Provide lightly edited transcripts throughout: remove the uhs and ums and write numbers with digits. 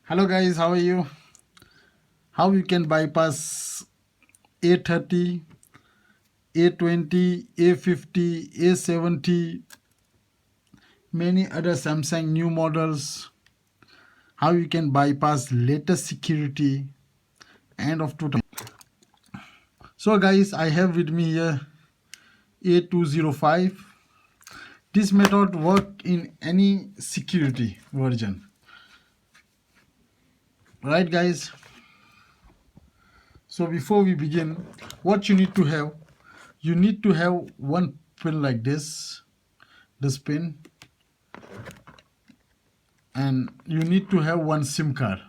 Hello guys, how are you? How you can bypass A30, A20, A50, A70, many other Samsung new models. How you can bypass latest security and of 2000. So guys, I have with me here A205. This method work in any security version. Right guys? So before we begin, what you need to have, you need to have one pin like this pin, and you need to have one SIM card.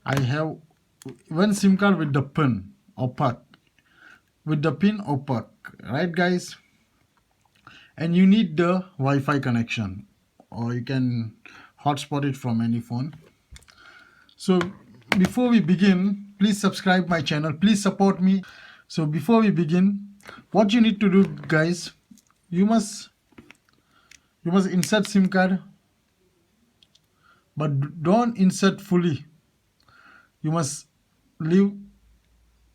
I have one SIM card with the pin opaque, right guys? And you need the Wi-Fi connection, or you can hotspot it from any phone. So before we begin, please subscribe my channel, please support me. So before we begin, what you need to do guys, you must insert SIM card, but don't insert fully. You must leave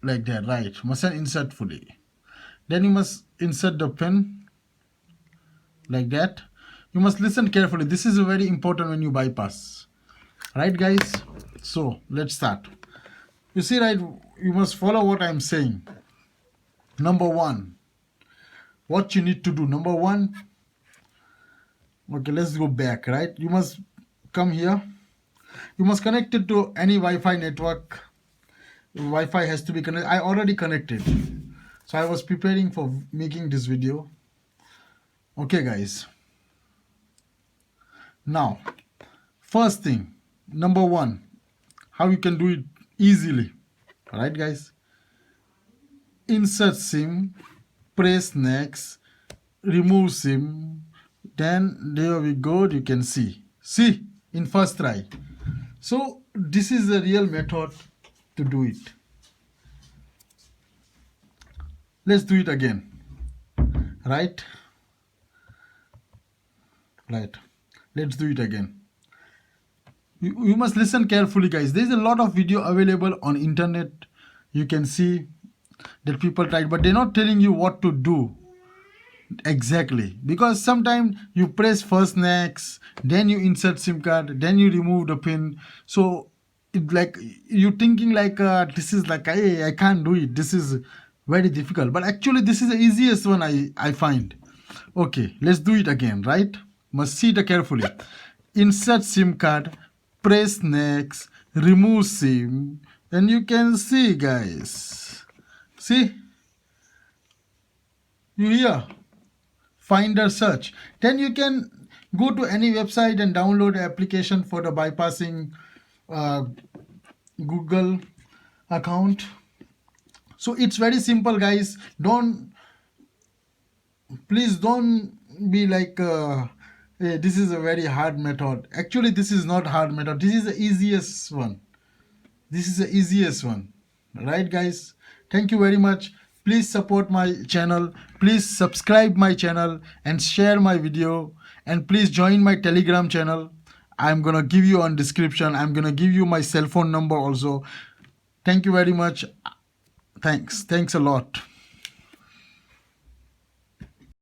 like that, right? Mustn't insert fully. Then you must insert the pin like that. You must listen carefully. This is very important when you bypass, right guys? So let's start. You see, right, you must follow what I'm saying. Number one, what you need to do. Number one, okay, let's go back, right? You must come here. You must connect it to any Wi-Fi network. Wi-Fi has to be connected. I already connected, so I was preparing for making this video. Okay guys, now first thing, number one, how you can do it easily, right guys? Insert SIM, press next, remove SIM, then there we go. You can see in first try. So this is the real method to do it. Let's do it again, right? Let's do it again. You must listen carefully guys. There's a lot of video available on internet. You can see that people tried, but they're not telling you what to do exactly, because sometimes you press first next, then you insert SIM card, then you remove the pin. So it like you thinking like this is like I can't do it, this is very difficult, but actually this is the easiest one I find. Okay, let's do it again, right? Must see it carefully. Insert SIM card, press next, remove SIM, and you can see guys, see, you hear finder search. Then you can go to any website and download the application for the bypassing Google account. So it's very simple guys. Please don't be like hey, this is a very hard method. Actually this is not hard method, this is the easiest one. Right guys? Thank you very much. Please support my channel, please subscribe my channel and share my video, and please join my Telegram channel. I'm gonna give you on description. I'm gonna give you my cell phone number also. Thank you very much. Thanks a lot.